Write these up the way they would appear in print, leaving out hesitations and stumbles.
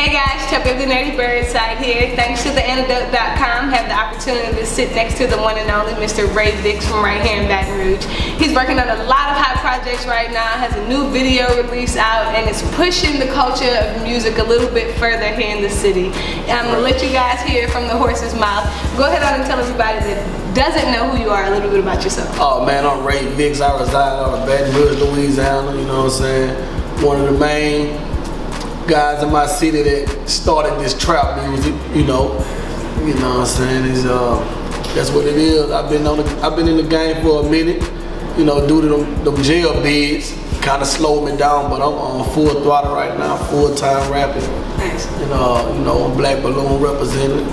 Hey guys, Tubbi of the Nerdy Bird side here. Thanks to theantidote.com, have the opportunity to sit next to the one and only Mr. Ray Vicks from right here in Baton Rouge. He's working on a lot of hot projects right now, has a new video release out, and it's pushing the culture of music a little bit further here in the city. And I'm gonna let you guys hear from the horse's mouth. Go ahead on and tell everybody that doesn't know who you are a little bit about yourself. Oh man, I'm Ray Vicks. I reside out of Baton Rouge, Louisiana, you know what I'm saying? One of the main guys in my city that started this trap music, you know what I'm saying? Is that's what it is. I've been in the game for a minute, you know, due to them jail bids, kind of slowed me down, but I'm on full throttle right now, full-time rapping. Nice. And I'm Black Balloon representing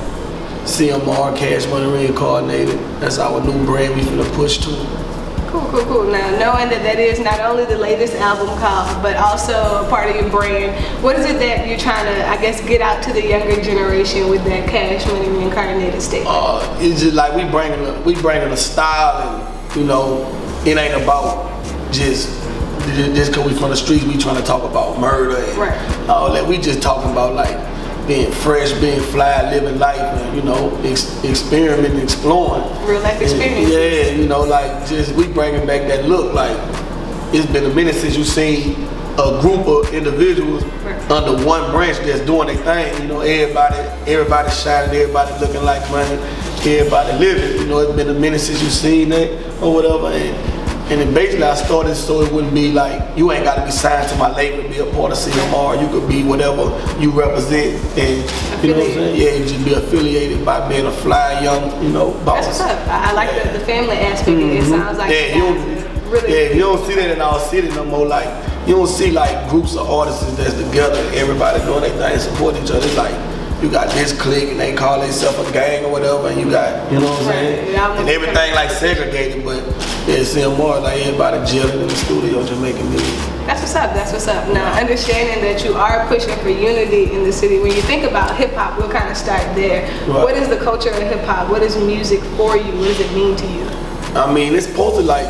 CMR, Cash Money Reincarnated. That's our new brand we finna push to. Cool. Now, knowing that is not only the latest album called, but also a part of your brand, what is it that you're trying to, I guess, get out to the younger generation with that Cash Money Reincarnated State? It's just like we bringing a style, and it ain't about just because we from the streets. We trying to talk about murder and all that. We just talking about like being fresh, being fly, living life, and experimenting, exploring. Real life experience. Yeah, we bringing back that look. Like it's been a minute since you seen a group of individuals under one branch that's doing their thing. Everybody shining, everybody looking like money, everybody living. It's been a minute since you seen that or whatever. And then basically I started so it wouldn't be like, you ain't got to be signed to my label to be a part of CMR. You could be whatever you represent, and you know what I'm saying? Yeah, you just be affiliated by being a fly young, boss. That's what's up. I like the family aspect. It sounds like you don't see that in our city no more. Like you don't see like groups of artists that's together, everybody doing their thing, support each other. It's like you got this clique and they call themselves a gang or whatever, and you got, you know what I'm saying? Yeah, and everything like segregated, but yeah, CMR, like everybody gelling in the studio just making music. That's what's up. Now, understanding that you are pushing for unity in the city, when you think about hip hop, we'll kind of start there. Right. What is the culture of hip hop? What is music for you? What does it mean to you? I mean, it's supposed to like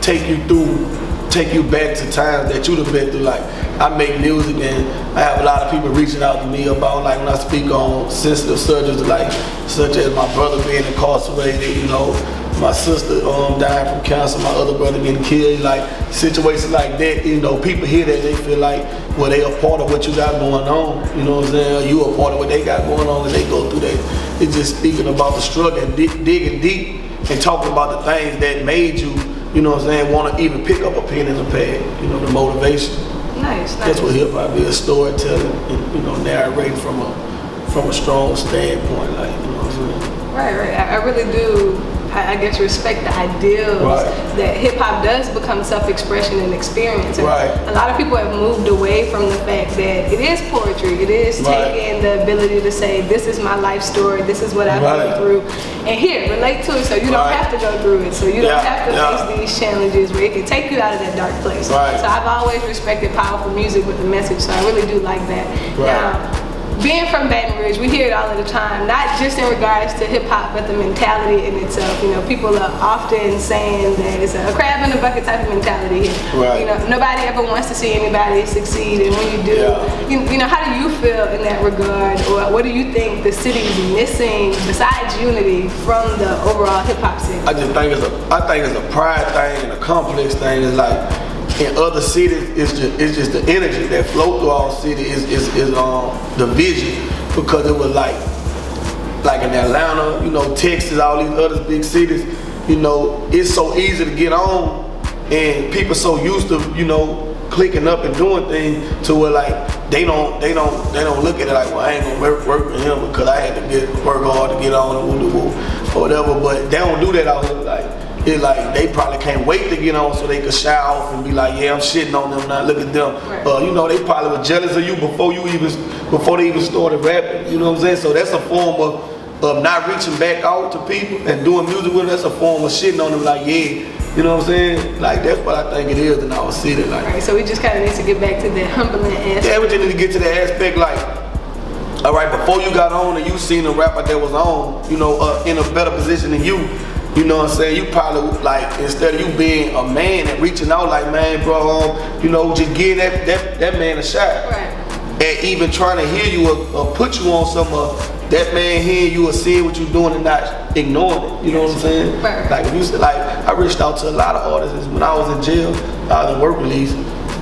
take you back to times that you'd have been through. Like I make music and I have a lot of people reaching out to me about like when I speak on sensitive subjects, like such as my brother being incarcerated, my sister dying from cancer, my other brother getting killed, like situations like that. People hear that, they feel like, well, they a part of what you got going on, you know what I'm saying? Or you a part of what they got going on, and they go through that. It's just speaking about the struggle and digging deep and talking about the things that made you, want to even pick up a pen and a pad, the motivation. Nice. That's what hip hop is, storytelling and, narrating from a strong standpoint, like, what I'm saying? Right. I really do, I guess, respect the ideals that hip hop does become self-expression and experience. And a lot of people have moved away from the fact that it is poetry. It is taking the ability to say, this is my life story, this is what I've gone through, and here, relate to it so you don't have to go through it, so you don't have to face these challenges where it can take you out of that dark place. So I've always respected powerful music with a message, so I really do like that. Now, being from Baton Rouge, we hear it all of the time, not just in regards to hip hop, but the mentality in itself. People are often saying that it's a crab in a bucket type of mentality here. Nobody ever wants to see anybody succeed, and when you do, how do you feel in that regard, or what do you think the city is missing besides unity from the overall hip hop scene? I think it's a pride thing and a complex thing. It's like, in other cities, it's just the energy that flow through our city is the vision, because it was like in Atlanta, Texas, all these other big cities, it's so easy to get on, and people so used to clicking up and doing things to where like they don't look at it like, well, I ain't gonna work with him because I had to work hard to get on or whatever. But they don't do that out here. Like it's like they probably can't wait to get on so they could shout off and be like, yeah, I'm shitting on them now, look at them. They probably were jealous of you before they even started rapping, you know what I'm saying? So that's a form of not reaching back out to people and doing music with them. That's a form of shitting on them, like, yeah, you know what I'm saying? Like that's what I think it is in our city. Like, so we just kind of need to get back to that humbling aspect. Yeah, we just need to get to that aspect, like, all right, before you got on and you seen a rapper that was on, in a better position than you, you know what I'm saying? You probably, like, instead of you being a man and reaching out like, man, bro, just give that man a shot. at even trying to hear you or put you on some that man hearing you or seeing what you're doing and not ignoring it. You know what I'm saying? Right. Like if you said, like I reached out to a lot of artists when I was in jail. I was in work release.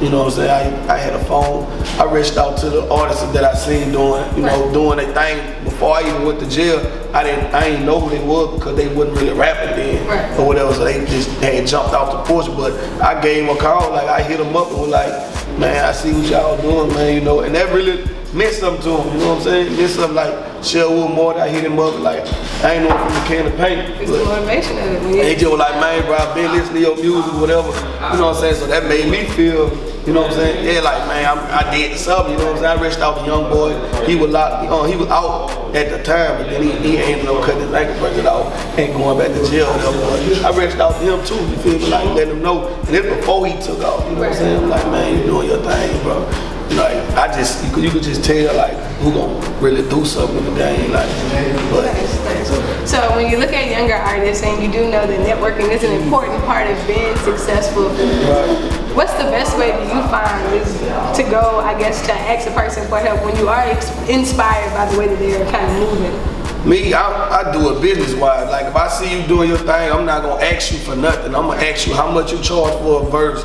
You know what I'm saying? I had a phone. I reached out to the artists that I seen doing, you know, doing their thing before I even went to jail. I didn't know who they was because they wasn't really rapping then or whatever. So they just had jumped off the porch. But I gave them a call. Like I hit them up and was like, man, I see what y'all doing, man. You know, and that really meant something to them. You know what I'm saying? It meant something like Shell Wood more. I hit him up like I ain't know from the can of paint. It's the motivation of it. They just were like, man, bro, I've been listening to your music, whatever. You know what I'm saying? So that made me feel. You know what I'm saying? Yeah, like, man, I did something, you know what I'm saying? I reached out to young boy. He was locked, he was out at the time, but then he ended up cutting his ankle, breaking it off, and going back to jail. I reached out to him too, you feel me? Like, letting him know. And this before he took off, you know what I'm saying? I'm like, man, you doing your thing, bro. Like, you could just tell, like, who gonna really do something in the game, like, but. So when you look at younger artists and you do know that networking is an important part of being successful, what's the best way that you find is to go, I guess, to ask a person for help when you are inspired by the way that they're kind of moving? Me, I do it business-wise. Like, if I see you doing your thing, I'm not gonna ask you for nothing. I'm gonna ask you how much you charge for a verse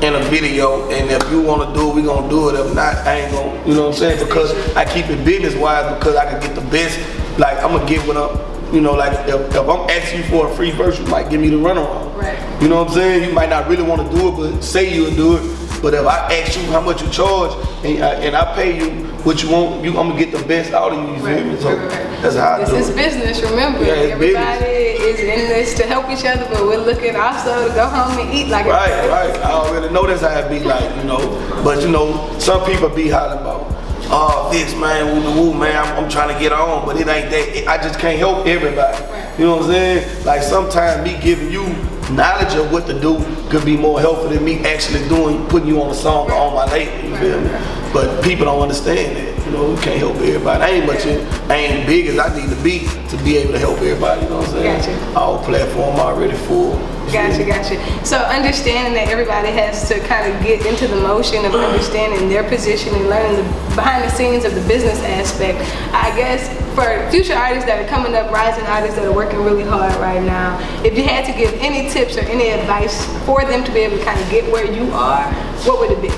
in a video, and if you want to do it, we gonna do it. If not, I ain't gonna, you know what I'm saying? Because I keep it business-wise because I can get the best. Like, I'm gonna give it up. You know, like if I'm asking you for a free verse, you might give me the runaround. Right. You know what I'm saying? You might not really want to do it, but say you'll do it. But if I ask you how much you charge and I pay you what you want, I'm gonna get the best out of you. You feel me? So that's how I do it. This is business. Remember, everybody is in this to help each other, but we're looking also to go home and eat like right. I already know that's how it be like, you know. But you know, some people be hollering about, oh, this man, woo, man, I'm trying to get on, but it ain't that. I just can't help everybody. You know what I'm saying? Like sometimes me giving you knowledge of what to do could be more helpful than me actually putting you on a song or on my label. You feel me? But people don't understand that. You know, we can't help everybody. I ain't big as I need to be able to help everybody. You know what I'm saying? Gotcha. Our platform already full. Gotcha. So understanding that everybody has to kind of get into the motion of understanding their position and learning the behind the scenes of the business aspect. I guess for future artists that are coming up, rising artists that are working really hard right now, if you had to give any tips or any advice for them to be able to kind of get where you are, what would it be?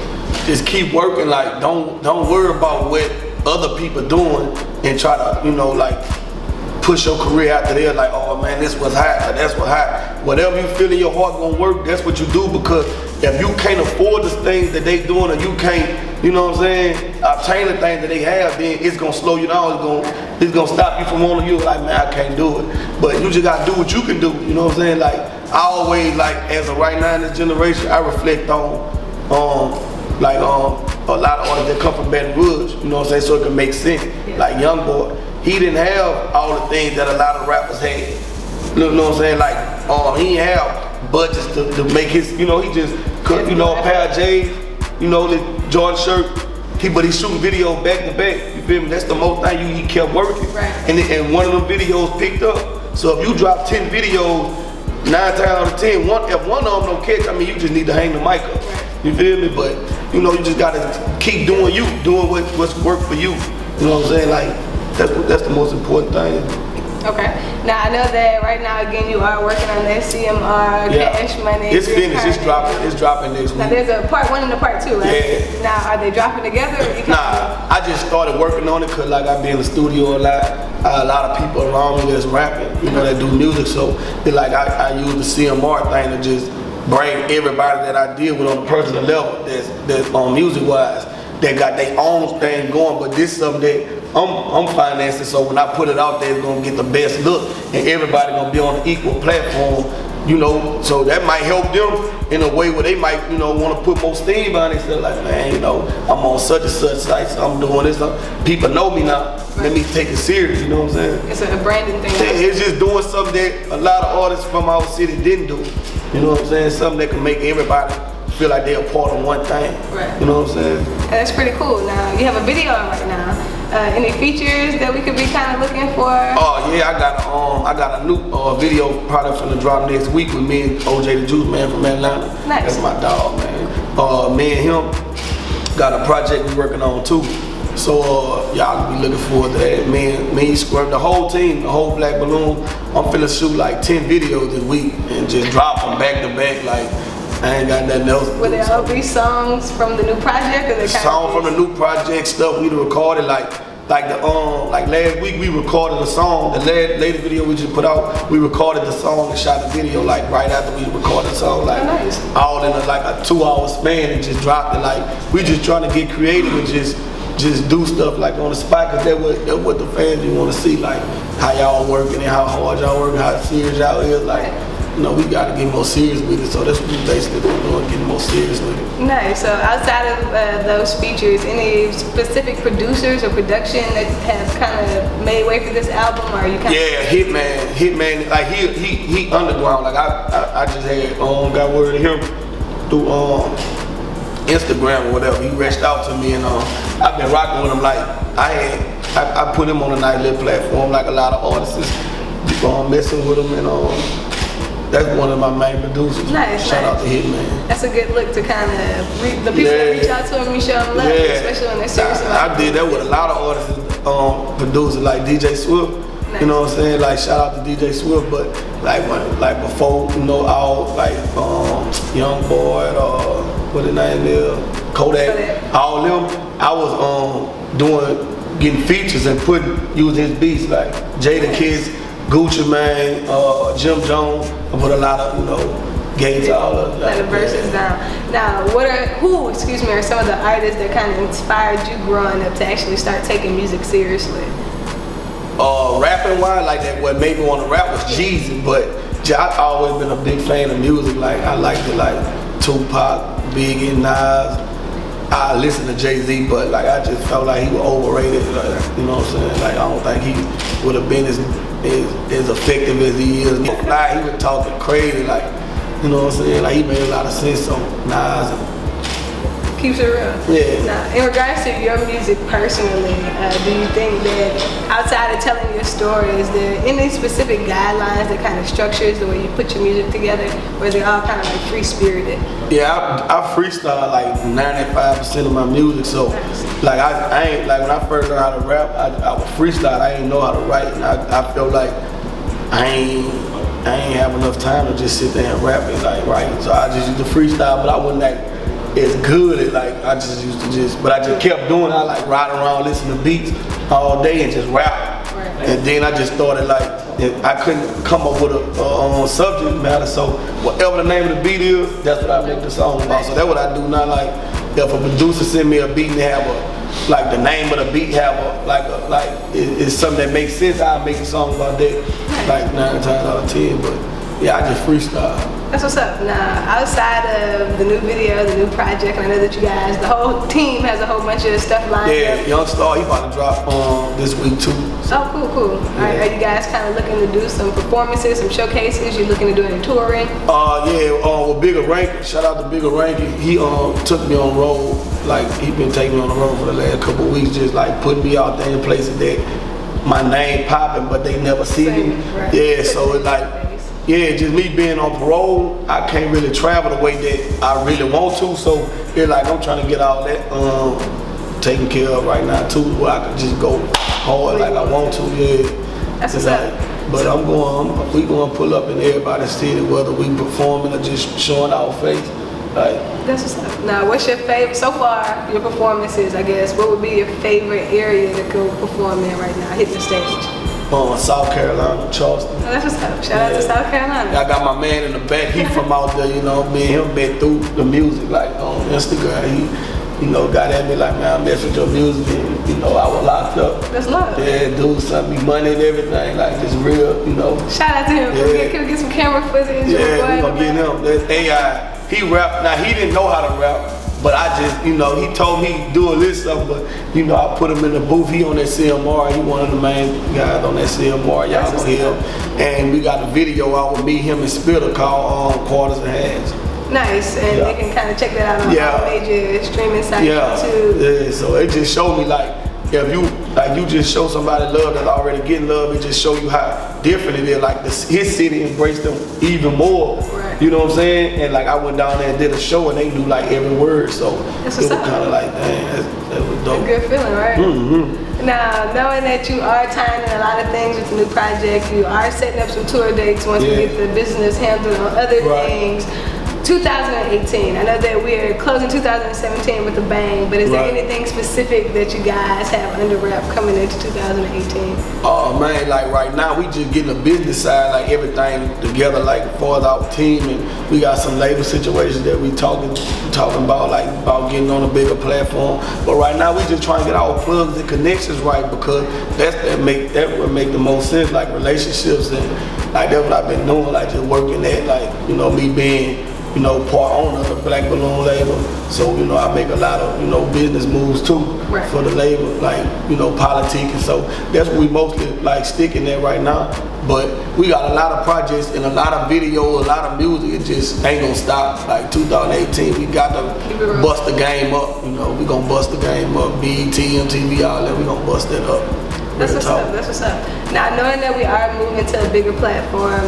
Just keep working. Like don't worry about what other people doing and try to, you know, like push your career out there like, oh man, this was high, that's what high. Whatever you feel in your heart gonna work, that's what you do, because if you can't afford the things that they doing, or you can't, you know what I'm saying, obtain the things that they have, then it's gonna slow you down, it's gonna stop you from wanting to, like, man, I can't do it. But you just gotta do what you can do, you know what I'm saying? Like, I always, like, as of right now in this generation, I reflect on, a lot of artists that come from Baton Rouge, you know what I'm saying, so it can make sense. Like Young Boy, he didn't have all the things that a lot of rappers had. You know what I'm saying? Like, he didn't have budgets to make his, you know, he just could, you know, a pair of J's, you know, the Jordan shirt, but he's shooting videos back to back, you feel me? That's the most thing he kept working. Right. And one of them videos picked up. So if you drop 10 videos, 9 times out of 10, if one of them don't catch, I mean, you just need to hang the mic up. You feel me? But, you know, you just gotta keep doing you, doing what's worked for you. You know what I'm saying? Like, that's the most important thing. Okay. Now I know that right now again you are working on that CMR, Cash Money. It's finished. It's dropping next week. Now there's a part 1 and a part 2, right? Yeah. Now are they dropping together? Or nah, I just started working on it because like I be in the studio a lot. A lot of people around me that's rapping, you know, that do music. So it's like I use the CMR thing to just bring everybody that I deal with on a personal level that's on music wise. They got their own thing going, but this is something that I'm financing, so when I put it out there, it's gonna get the best look, and everybody gonna be on an equal platform, you know, so that might help them in a way where they might, you know, want to put more steam on it. They're like, man, you know, I'm on such and such sites, I'm doing this, people know me now, let me take it serious, you know what I'm saying? It's a branding thing. It's just doing something that a lot of artists from our city didn't do, you know what I'm saying? Something that can make everybody feel like they're a part of one thing. Right. You know what I'm saying? That's pretty cool. Now you have a video right now. Any features that we could be kind of looking for? Oh yeah, I got a new video product finna drop next week with me and OJ the Juice Man from Atlanta. Nice. That's my dog, man. Me and him got a project we working on too. So y'all be looking forward to that. Me, Squirt, the whole team, the whole Black Balloon. I'm finna shoot like 10 videos this week and just drop them back to back. Like I ain't got nothing else. Will they all be songs from the new project, or they song from the new project stuff we recorded like last week we recorded a song. The latest video we just put out, we recorded the song and shot the video like right after we recorded the song, like nice. All in like a 2-hour span and just dropped it. Like we just trying to get creative and just do stuff like on the spot, cause that's what the fans do want to see, like how y'all working and how hard y'all working, how serious y'all is. Like, you know, we gotta get more serious with it. So that's what we basically doing, getting more serious with it. Nice. So outside of those features, any specific producers or production that have kind of made way for this album, or are you kind of? Hitman. Like he underground. Like I just had got word of him through Instagram or whatever. He reached out to me and I've been rocking with him. Like I put him on a nice little platform like a lot of artists messing with him, and that's one of my main producers. Nice. Shout out to Hitman. That's a good look to kind of the people that reach out to him, you show them love, especially when they're serious about it. I did that with a lot of artists, producers like DJ Swift. Nice. You know what I'm saying? Like shout out to DJ Swift, but like before, you know, all like Young Boy, what the name is, Kodak, all them, I was getting features and using his beats like Jada Kids, Gucci Mane, Jim Jones. I put a lot of gates all of that. The verses down. Now, who are some of the artists that kind of inspired you growing up to actually start taking music seriously? Rapping wise, like that, what made me want to rap was Jeezy, but I've always been a big fan of music. Like I liked it, like Tupac, Biggie, Nas. I listened to Jay-Z, but like I just felt like he was overrated. Like, you know what I'm saying? Like I don't think he would have been as effective as he is. He was talking crazy, like, you know what I'm saying? Like he made a lot of sense on Nas. Keeps it real. Yeah. Now, in regards to your music personally, do you think that outside of telling your story, is there any specific guidelines that kind of structures the way you put your music together, or is it all kind of like free-spirited? Yeah, I freestyle like 95% of my music, so like I ain't, like when I first learned how to rap, I would freestyle. I ain't know how to write, and I felt like I ain't have enough time to just sit there and rap and like write. So I just used to freestyle, but I wasn't like as good as like I just used to but I just kept doing it. I like ride around, listen to beats all day and just rap. Right. And then I just started like, I couldn't come up with a subject matter, so whatever the name of the beat is, that's what I make the song about. So that's what I do now. Like if a producer send me a beat and have like the name of the beat it's something that makes sense, I'll make a song about that like 9 times out of 10. But yeah, I just freestyle. That's what's up. Now, outside of the new video, the new project, and I know that you guys, the whole team has a whole bunch of stuff lined up. Yeah, Young Star, he about to drop this week too. So. Oh, cool. Yeah. Are you guys kind of looking to do some performances, some showcases? You looking to do any touring? With Bigger Rankin, shout out to Bigger Rankin. He took me on the road, like he been taking me on the road for the last couple of weeks, just like putting me out there in places that my name popping, but they never see me. Right. Yeah, so it's like, yeah, just me being on parole, I can't really travel the way that I really want to, so it's like I'm trying to get all that taken care of right now too, where I can just go hard like I want to, yeah. That's what's up. But we gonna pull up in everybody's city, whether we performing or just showing our face. Like, that's what's up. Now, what's your favorite, so far, your performances, I guess, what would be your favorite area to go perform in right now, hit the stage? South Carolina, Charleston. Oh, that's what's up. Shout out to South Carolina. I got my man in the back. He from out there, you know. Me and him been through the music, like on Instagram. He, you know, got at me like, man, I mess with your music, and you know, I was locked up. That's love. Yeah, dude, sent me money and everything, like it's real, you know. Shout out to him. Yeah. Can we get some camera footage? Yeah, we gonna get him. That's AI. He rap. Now he didn't know how to rap. But I just, you know, he told me doing this stuff, but you know, I put him in the booth. He on that CMR. He one of the main guys on that CMR. Y'all gonna hear him. And we got a video out with me, him, and Spitter called Quarters and Hands. Nice, and they can kind of check that out on all major streaming sites too. Yeah, so it just showed me like, if you just show somebody love that's already getting love, it just show you how different it is. Like his city embraced them even more. Right. You know what I'm saying? And like I went down there and did a show and they knew like every word, so it was kind of like, dang, that was dope. good feeling, right? Mm-hmm. Now, knowing that you are tying in a lot of things with the new project, you are setting up some tour dates once we get the business handled on other things. 2018, I know that we're closing 2017 with a bang, but is there anything specific that you guys have under wrap coming into 2018? Oh man, like right now we just getting the business side, like everything together, like for our team, and we got some label situations that we talking about, like about getting on a bigger platform. But right now we just trying to get our plugs and connections right, because that would make the most sense, like relationships, and like that's what I've been doing, like just working at, like, you know, me being, you know, part owner of the Black Balloon label. So, you know, I make a lot of, you know, business moves too for the label, like, you know, politique. And so that's what we mostly like sticking at right now. But we got a lot of projects and a lot of video, a lot of music. It just ain't gonna stop. Like 2018, we got to bust the game up. You know, we gonna bust the game up. BET, MTV, all that, we gonna bust that up. That's what's up, that's what's up. Now, knowing that we are moving to a bigger platform,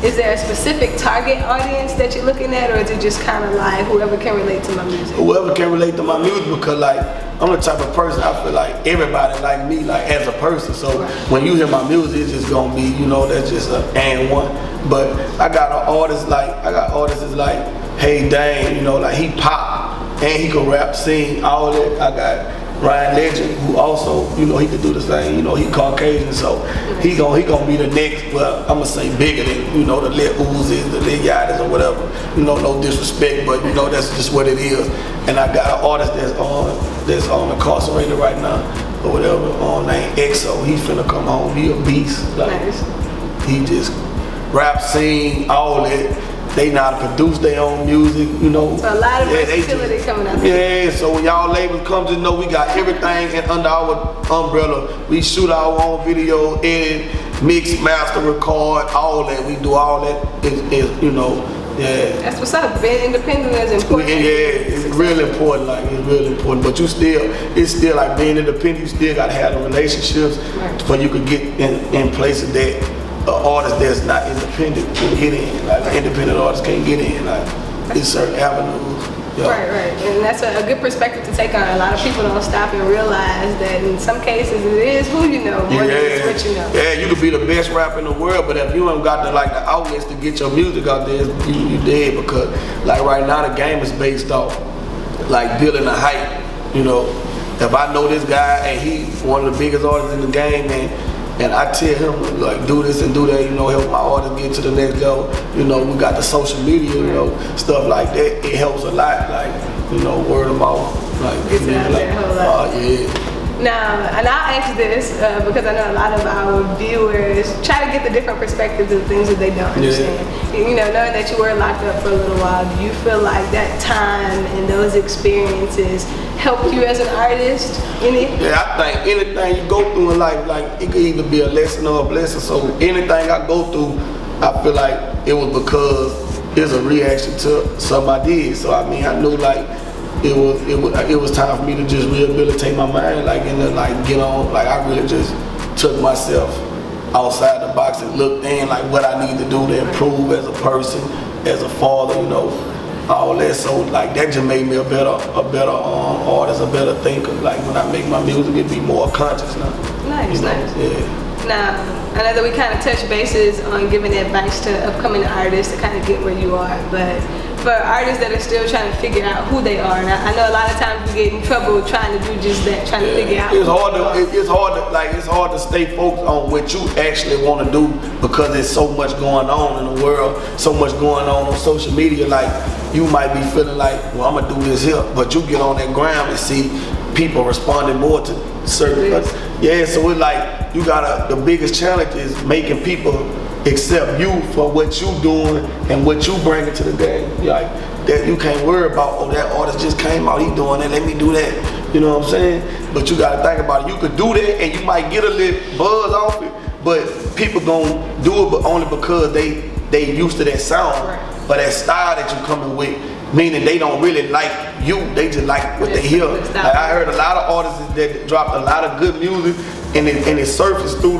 is there a specific target audience that you're looking at, or is it just kind of like whoever can relate to my music? Whoever can relate to my music, because like I'm the type of person, I feel like everybody like me, like as a person. So when you hear my music, it's just gonna be, you know, that's just a and one. But I got artists that's like, hey Dane, you know, like he pop and he can rap, sing, all that. I got Ryan Legend, who also, you know, he could do the same. You know, he Caucasian, so he gonna be the next. Well, I'm gonna say bigger than, you know, the Lil Uzis, the Lil Yachty's or whatever. You know, no disrespect, but you know that's just what it is. And I got an artist that's on incarcerated right now or whatever, named EXO. He finna come home. He a beast. Like he just rap, sing, all that. They know how to produce their own music, you know. So a lot of versatility coming out there. Yeah, so when y'all labels come, just know we got everything under our umbrella. We shoot our own video, edit, mix, master, record, all that. We do all that, is you know, yeah. That's what's up. Being independent is important. Yeah, it's really important, like it's really important. But it's still like being independent, you still gotta have the relationships for you could get in places that artist that's not independent can get in. Like independent artists can't get in. Like it's certain avenues. Yeah. Right. And that's a good perspective to take on. A lot of people don't stop and realize that in some cases it is who you know more than it's what you know. Yeah, you could be the best rapper in the world, but if you ain't got the outlets to get your music out there, you dead. Because like right now the game is based off like building a hype. You know, if I know this guy and he one of the biggest artists in the game, and I tell him like do this and do that, you know, help my artist get to the next level. You know, we got the social media, you know, stuff like that. It helps a lot, like, you know, word of mouth, like, it's out there a whole lot. Yeah. Now, and I'll ask this because I know a lot of our viewers try to get the different perspectives of things that they don't understand. You know, knowing that you were locked up for a little while, do you feel like that time and those experiences helped you as an artist? Yeah, I think anything you go through in life, like it could either be a lesson or a blessing. So anything I go through, I feel like it was because it's a reaction to something I did. So I mean, I knew like it was time for me to just rehabilitate my mind, like, and then like get on. Like I really just took myself outside the box and looked in like what I need to do to improve as a person, as a father, you know, all that. So like that just made me a better artist, a better thinker. Like when I make my music, it be more conscious now. Nice, you know? nice. Yeah. Now, I know that we kind of touch bases on giving advice to upcoming artists to kind of get where you are, but for artists that are still trying to figure out who they are, and I know a lot of times we get in trouble trying to do just that, trying to figure out. It's hard to stay focused on what you actually want to do, because there's so much going on in the world, so much going on social media. Like you might be feeling like, well, I'm gonna do this here, but you get on that ground and see people responding more to certain things. Yeah, so it's like you gotta. The biggest challenge is making people accept you for what you doing and what you bringing to the game. Like that, you can't worry about, oh, that artist just came out, he doing that, let me do that. You know what I'm saying? But you gotta think about it. You could do that and you might get a little buzz off it, but people gonna do it, but only because they used to that sound, or that style that you coming with. Meaning they don't really like you, they just like what they hear. Like I heard a lot of artists that dropped a lot of good music and it surfaced through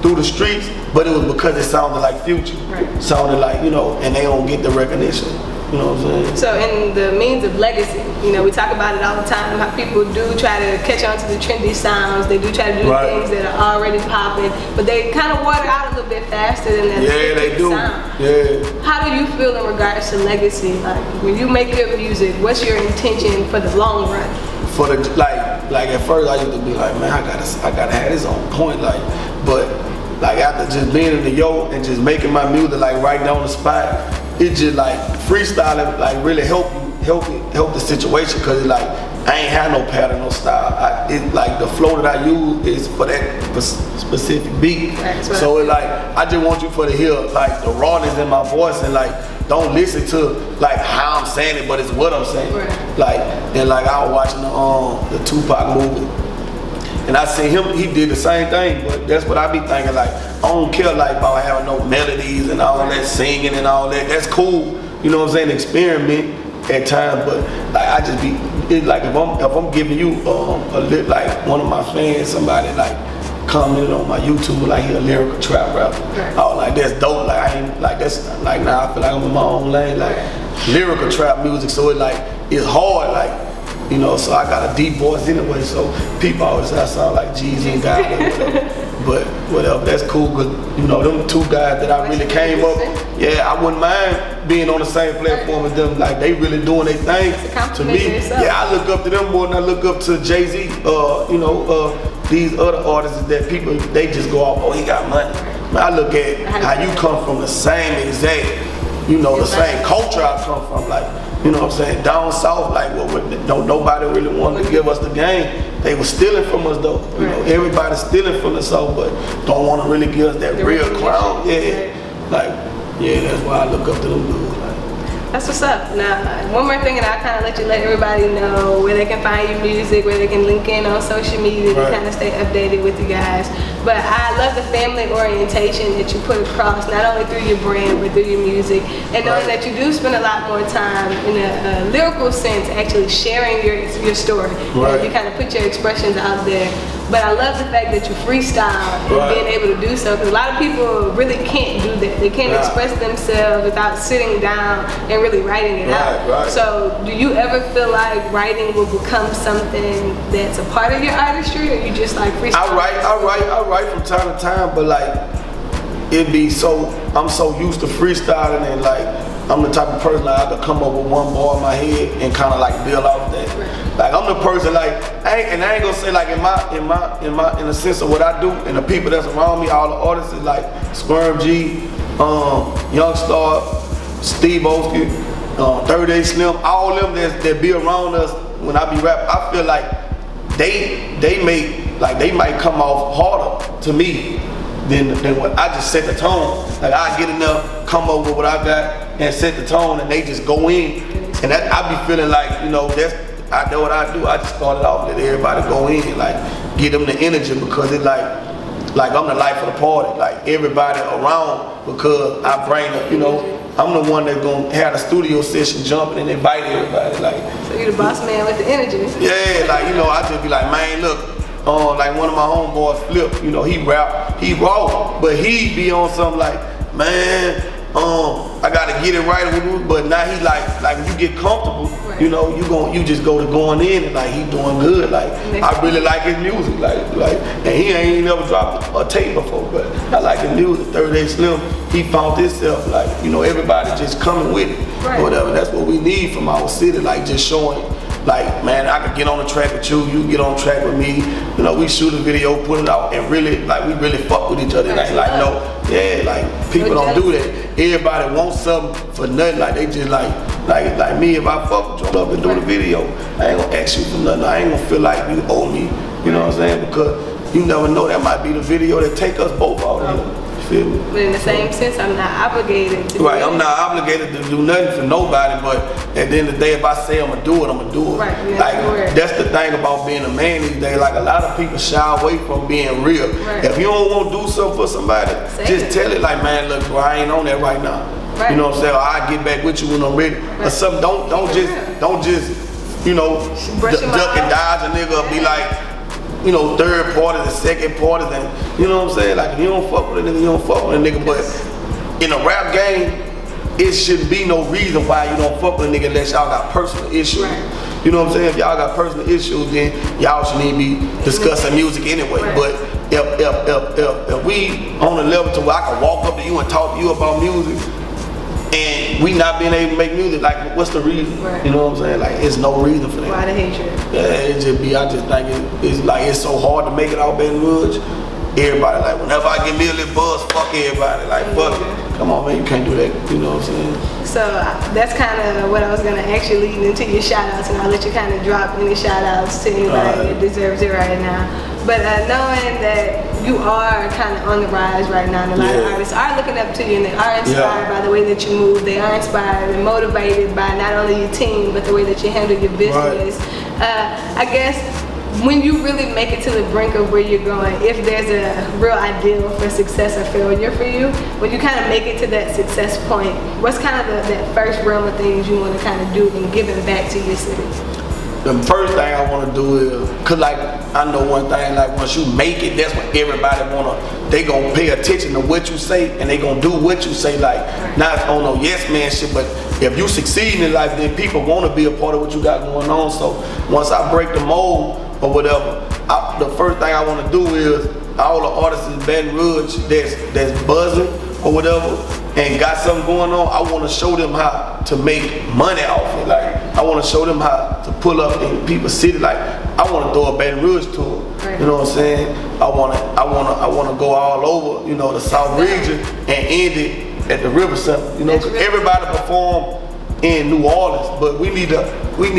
the streets, but it was because it sounded like Future. Sounded like, you know, and they don't get the recognition. You know what I'm saying? So in the means of legacy, you know, we talk about it all the time, how people do try to catch on to the trendy sounds. They do try to do things that are already popping, but they kind of water out a little bit faster than that. Yeah, they do. Sound. Yeah. How do you feel in regards to legacy? Like when you make your music, what's your intention for the long run? For the like at first I used to be like, man, I gotta have this on point, like, but like after just being in the yo and just making my music like right down the spot, it just like freestyling like really help the situation, cause it like I ain't had no pattern, no style. It like the flow that I use is for that specific beat. So it like I just want you for to hear like the rawness in my voice and like don't listen to like how I'm saying it, but it's what I'm saying. Like and like I was watching the Tupac movie. And I see him, he did the same thing, but that's what I be thinking, like, I don't care like about having no melodies and all that singing and all that. That's cool, you know what I'm saying, experiment at times, but like I just be, it's like if I'm giving you like one of my fans, somebody like commented on my YouTube, like he a lyrical trap rapper. Oh, like that's dope, like I ain't, like that's, like now I feel like I'm in my own lane, like lyrical trap music, so it like, it's hard, like, you know, so I got a deep voice anyway, so people always say I sound like Jeezy and God or whatever. But whatever, that's cool, cause you know, them two guys that I really came up, yeah, I wouldn't mind being on the same platform as them, like they really doing their thing. To me, yeah, I look up to them more than I look up to Jay-Z, you know, these other artists that people, they just go off, oh, he got money. Man, I look at how you come from the same exact, you know, the same culture I come from, like, you know what I'm saying, down south, like, nobody really wanted to give us the game. They were stealing from us though. You know, everybody's stealing from the south, but don't want to really give us that real crown. Yeah, like, yeah, that's why I look up to them dudes. That's what's up. Now, one more thing, and I'll kind of let everybody know where they can find your music, where they can link in on social media to kind of stay updated with you guys. But I love the family orientation that you put across, not only through your brand, but through your music. And knowing that you do spend a lot more time in a lyrical sense actually sharing your story. You kind of put your expressions out there. But I love the fact that you freestyle and being able to do so, because a lot of people really can't do that. They can't express themselves without sitting down and really writing it out. So do you ever feel like writing will become something that's a part of your artistry, or you just like freestyle? I write from time to time, but like it be so, I'm so used to freestyling, and like I'm the type of person like I could come up with one bar in my head and kind of like build off that. Like I'm the person like I ain't gonna say like in the sense of what I do and the people that's around me, all the artists is like Sperm G, Young Star, Steve Oski, Third Day Slim, all them that be around us when I be rapping. I feel like they might come off harder to me than what I just set the tone. Like I get enough, come over with what I got and set the tone, and they just go in. And that I be feeling like, you know, I know what I do. I just started off let everybody go in, like give them the energy, because it like I'm the life of the party. Like everybody around, because I bring up, you know, I'm the one that's gonna have the studio session jumping and invite everybody. Like, so you're the boss man with the energy. Yeah, like, you know, I just be like, man, look. Like one of my homeboys, Flip, you know, he rap, he raw, but he be on something like, man, I gotta get it right, but now he like when you get comfortable, you know, you just go to going in and like he doing good, like I really like his music, like and he ain't never dropped a tape before, but I like his music. Third Day Slim, he found himself, like, you know, everybody just coming with it, whatever. That's what we need from our city, like just showing. Like, man, I could get on the track with you, you get on the track with me. You know, we shoot a video, put it out, and really, like, we really fuck with each other. It ain't like, no, yeah, like, people don't do that. Everybody wants something for nothing. Like, they just like me, if I fuck with you up and do the video, I ain't gonna ask you for nothing. I ain't gonna feel like you owe me, you know what I'm saying? Because you never know, that might be the video that take us both out here. Feel me? But in the same sense, I'm not obligated to do it. I'm not obligated to do nothing for nobody, but at the end of the day, if I say I'm gonna do it, I'm gonna do it. Like, that's the thing about being a man these days. Like, a lot of people shy away from being real. If you don't want to do something for somebody, just tell it like, man, look, bro, I ain't on that right now. You know what I'm saying? Or I'll get back with you when I'm ready. Or something. Don't just, you know, duck and dodge a nigga or be like, you know, third parties and second parties, and you know what I'm saying? Like, if you don't fuck with a nigga, you don't fuck with a nigga. But in a rap game, it shouldn't be no reason why you don't fuck with a nigga unless y'all got personal issues. Right. You know what I'm saying? If y'all got personal issues, then y'all should need to be discussing music anyway. Right. But if we on a level to where I can walk up to you and talk to you about music, and we not being able to make music, like what's the reason? Right. You know what I'm saying? Like it's no reason for that. Why the hatred? Yeah, it just be. I just think it's like it's so hard to make it out Baton Rouge. Everybody like whenever I get me a little buzz, fuck everybody. Like fuck it. Come on, man, you can't do that. You know what I'm saying? So that's kind of what I was gonna actually lead into your shout outs, and I'll let you kind of drop any shout outs to anybody that deserves it right now. But knowing that you are kind of on the rise right now, and a lot of artists are looking up to you, and they are inspired by the way that you move. They are inspired and motivated by not only your team, but the way that you handle your business. Right. I guess when you really make it to the brink of where you're going, if there's a real ideal for success or failure for you, when you kind of make it to that success point, what's kind of that first realm of things you want to kind of do in giving back to your city? The first thing I want to do is, cause like I know one thing, like once you make it, that's when everybody they gonna pay attention to what you say and they gonna do what you say. Like not on no yes man shit, but if you succeed in life, then people want to be a part of what you got going on. So once I break the mold or whatever, the first thing I want to do is all the artists in Baton Rouge that's buzzing or whatever and got something going on, I want to show them how to make money off it. Like I want to show them how to pull up in people's city. Like I want to throw a Baton Rouge tour. Right. You know what I'm saying? I want to go all over, you know, the South region and end it at the River Center. You know, cause everybody perform in New Orleans, but we need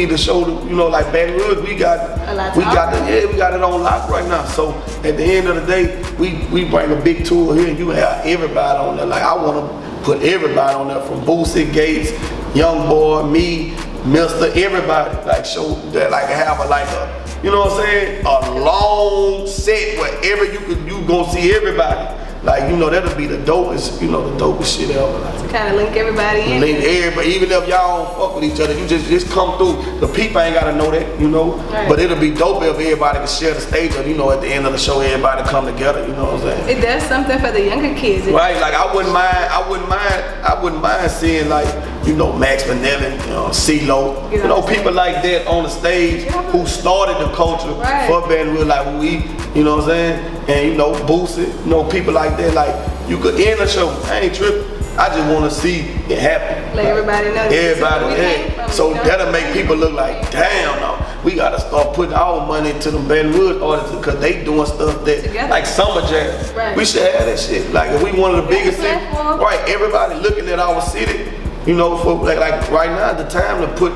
to show them, you know, like Baton Rouge, we got it on lock right now. So at the end of the day, we bring a big tour here and you have everybody on there. Like I want to put everybody on there from Boosie, Gates, Young Boy, me, Mister, everybody. Like show that like have a you know what I'm saying, a long set wherever you gonna see everybody. Like, you know, that'll be the dopest, you know, the dopest shit ever. Like, to kind of link everybody in. Link everybody, even if y'all don't fuck with each other, you just come through. The people ain't gotta know that, you know. Right. But it'll be dope if everybody can share the stage, or you know, at the end of the show, everybody come together. You know what I'm saying? It does something for the younger kids. Right. Like I wouldn't mind seeing like, you know, Max Manelli, you know, CeeLo, you know, people like that on the stage who started the culture for Baton Rouge, like we, you know what I'm saying? And you know, Boosie, you know, people like that, like you could end the show. I ain't tripping. I just want to see it happen. Let everybody know. Everybody, so that'll make people look like, damn, no, we gotta start putting our money into them Baton Rouge artists because they doing stuff that together. Like Summer Jam. Right. We should have that shit. Like if we one of the biggest cities, right? Everybody looking at our city, you know, for like right now, the time to put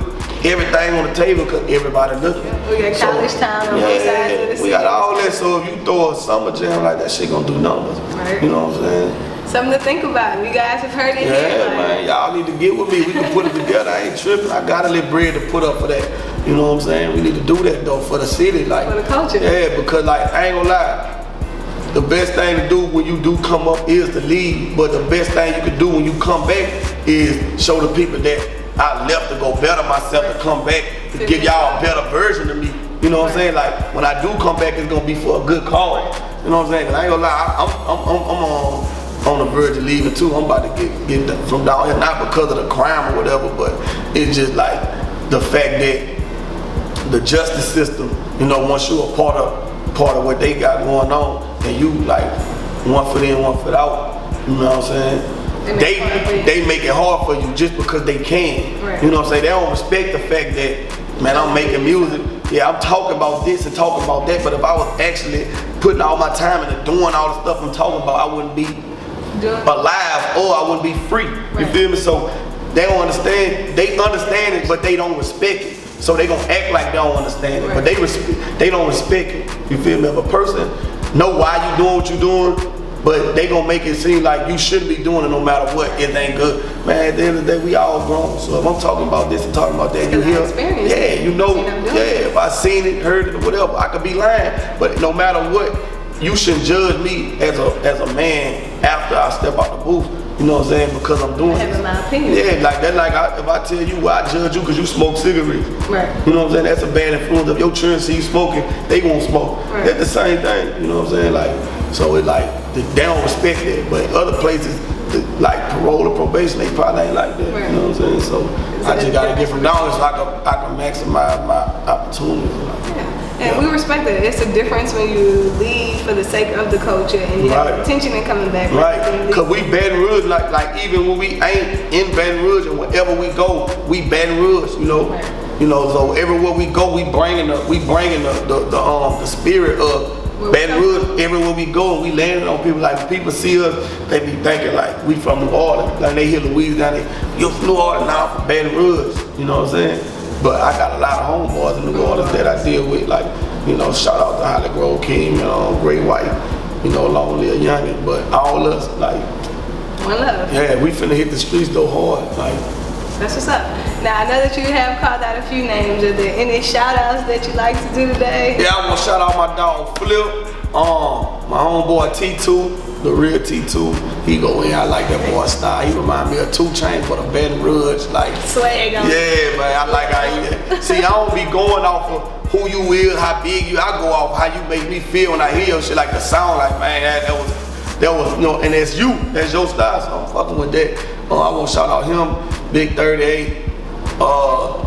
everything on the table because everybody looking. We got College Town on both sides of the city. We got all that, so if you throw a Summer Jam like that, shit gonna do numbers. Right. You know what I'm saying? Something to think about. You guys have heard it here. Yeah, man. Y'all need to get with me. We can put it together. I ain't tripping. I got a little bread to put up for that. You know what I'm saying? We need to do that though for the city, like for the culture. Yeah, because like I ain't gonna lie. The best thing to do when you do come up is to leave, but the best thing you can do when you come back is show the people that I left to go better myself, to come back, to give y'all a better version of me. You know what I'm saying? Like when I do come back, it's gonna be for a good cause. You know what I'm saying? 'Cause I ain't gonna lie, I'm on the verge of leaving too. I'm about to get from down here, not because of the crime or whatever, but it's just like the fact that the justice system, you know, once you're a part of what they got going on, and you like one foot in, one foot out, you know what I'm saying? They make it hard for you just because they can. Right. You know what I'm saying? They don't respect the fact that, man, I'm making music. Yeah, I'm talking about this and talking about that, but if I was actually putting all my time into doing all the stuff I'm talking about, I wouldn't be alive or I wouldn't be free. Right. You feel me? So they don't understand. They understand it, but they don't respect it. So they gonna act like they don't understand it, but they don't respect it. You feel me? If a person know why you doing what you doing, but they gonna make it seem like you shouldn't be doing it no matter what, it ain't good. Man, at the end of the day, we all grown. So if I'm talking about this and talking about that, you hear, yeah, you know, yeah, if I seen it, heard it, or whatever, I could be lying. But no matter what, you shouldn't judge me as a man after I step out the booth. You know what I'm saying? Because I'm doing it. My opinion. Yeah, like that. Like if I tell you, well, I judge you because you smoke cigarettes. Right. You know what I'm saying? That's a bad influence. If your children see you smoking, they won't smoke. Right. That's the same thing. You know what I'm saying? Like, so it like they don't respect that. But other places, like parole or probation, they probably ain't like that. Right. You know what I'm saying? So I just gotta get from down so I can maximize my opportunities. And we respect it. It's a difference when you leave for the sake of the culture and you have intention in coming back. Right, because we Baton Rouge, like even when we ain't in Baton Rouge and wherever we go, we Baton Rouge, you know. Right. You know, so everywhere we go, we bringing the spirit of Baton Rouge. Everywhere we go, and we landing on people. Like when people see us, they be thinking like we from New Orleans. Like they hear Louisiana, you from New Orleans now, from Baton Rouge. You know what I'm saying? But I got a lot of homeboys in New Orleans that I deal with. Like, you know, shout out to Holly Grove King, you know, Great White, you know, Long Live Youngin. But all us, like, one love. Yeah, we finna hit the streets though hard. Like, that's what's up. Now, I know that you have called out a few names. Are there any shout outs that you like to do today? Yeah, I want to shout out my dog Flip, my homeboy T2, the real T2. He go in, I like that boy style. He remind me of 2 Chainz, but a Baton Rouge, like. Swag on. Yeah, man, I like how he. See, I don't be going off of who you is, how big you. I go off how you make me feel when I hear your shit, like the sound, like man, that was, you know, and that's you, that's your style, so I'm fucking with that. I want to shout out him, Big 38.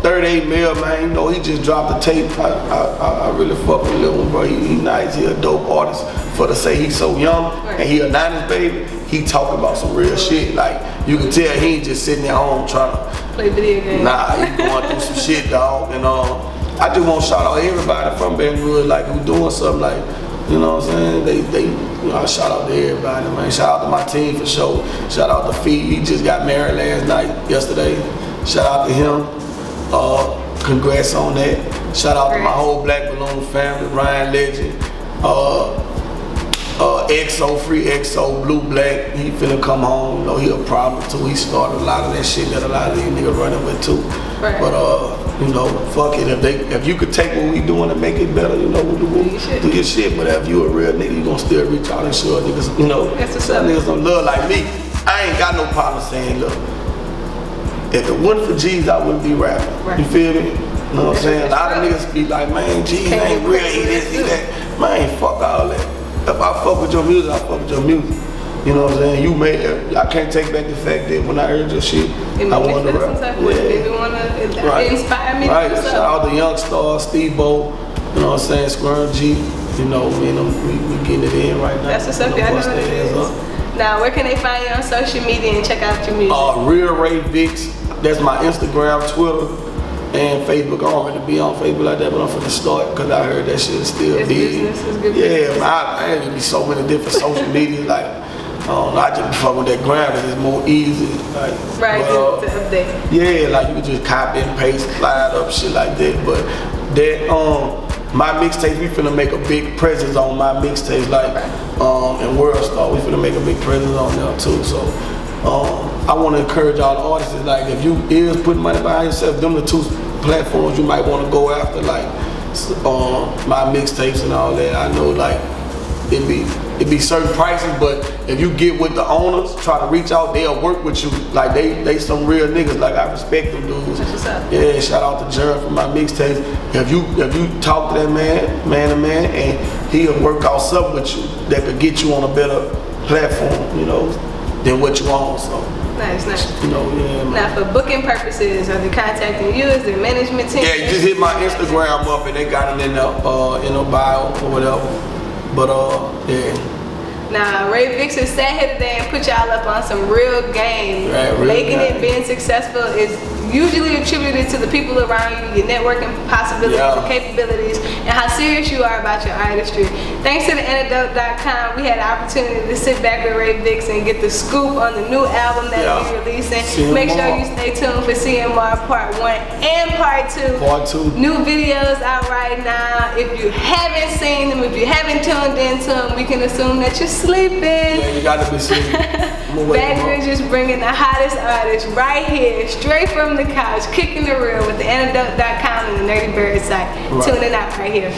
38 mil, man, you know, he just dropped the tape. I really fuck with Lil one, bro. He nice, he a dope artist. For to say he's so young and he a 90s baby, he talking about some real shit. Like, you can tell he ain't just sitting at home trying to play video games. Nah, he going through some shit, dog. And I just want to shout out everybody from Baton Rouge, like, who doing something, like, you know what I'm saying? They you know, I shout out to everybody, man. Shout out to my team for sure. Shout out to Fee, he just got married yesterday. Shout out to him. Congrats on that. Shout out to my whole Black Balloon family, Ryan Legend, XO, Free XO, Blue Black. He finna come home. You know, he a problem too. He started a lot of that shit that a lot of these niggas running with too. Right. But you know, fuck it. If you could take what we doing and make it better, you know, do your shit. But if you a real nigga, you gonna still reach out and show niggas, you know, some niggas don't love like me. I ain't got no problem saying, look, if it wasn't for G's, I wouldn't be rapping. Right. You feel me? You know what I'm saying? A lot of niggas be like, man, G's ain't real, he this, he that. Man, fuck all that. If I fuck with your music, I fuck with your music. You know what I'm saying? I can't take back the fact that when I heard your shit, I wanted to rap. Maybe wanna inspire me. Right. Shout out to Young Star, Steve Bo, you know what I'm saying? Squirm G. You know, we getting it in right now. That's what's up, y'all know what it is. Now, where can they find you on social media and check out your music? Real Ray Vicks. That's my Instagram, Twitter, and Facebook. I don't really be on Facebook like that, but I'm finna start because I heard that shit is still big. Business, it's good business. I ain't be so many different social media. Like, I just be fucking with that gram because it's more easy. Like, right, to update. Yeah, like you can just copy and paste, slide up, shit like that. But that, my mixtapes, we finna make a big presence on my mixtapes, like, and World Star, we finna make a big presence on there too. So, I want to encourage all the artists, like, if you is putting money behind yourself, them the 2 platforms you might want to go after, like, my mixtapes and all that. I know, like, it be certain prices, but if you get with the owners, try to reach out, they'll work with you. Like, they some real niggas, like, I respect them dudes. That's what's up. Yeah, shout out to Jared for my mixtapes. If you talk to that man to man, and he'll work out something with you that could get you on a better platform, you know, than what you want, so. Nice. You know, yeah, man. Now, for booking purposes, are they contacting you? Is the management team? Yeah, you just hit my Instagram up and they got it in the bio or whatever. But yeah. Now, Ray Vicks has sat here today and put y'all up on some real game. Right, Making it, being successful is usually attributed to the people around you, your networking possibilities and capabilities, and how serious you are about your artistry. Thanks to the antidote.com, we had the opportunity to sit back with Ray Vicks and get the scoop on the new album that we're releasing. Make sure you stay tuned for CMR Part 1 and Part 2. Part 2. New videos out right now. If you haven't seen them, if you haven't tuned into them, we can assume that you're sleeping. Yeah, you gotta be sleeping. Baton Rouge is bringing the hottest artists right here, straight from the couch, kicking the real with the antidote.com and the Nerdy Bird site. Tuning out right here.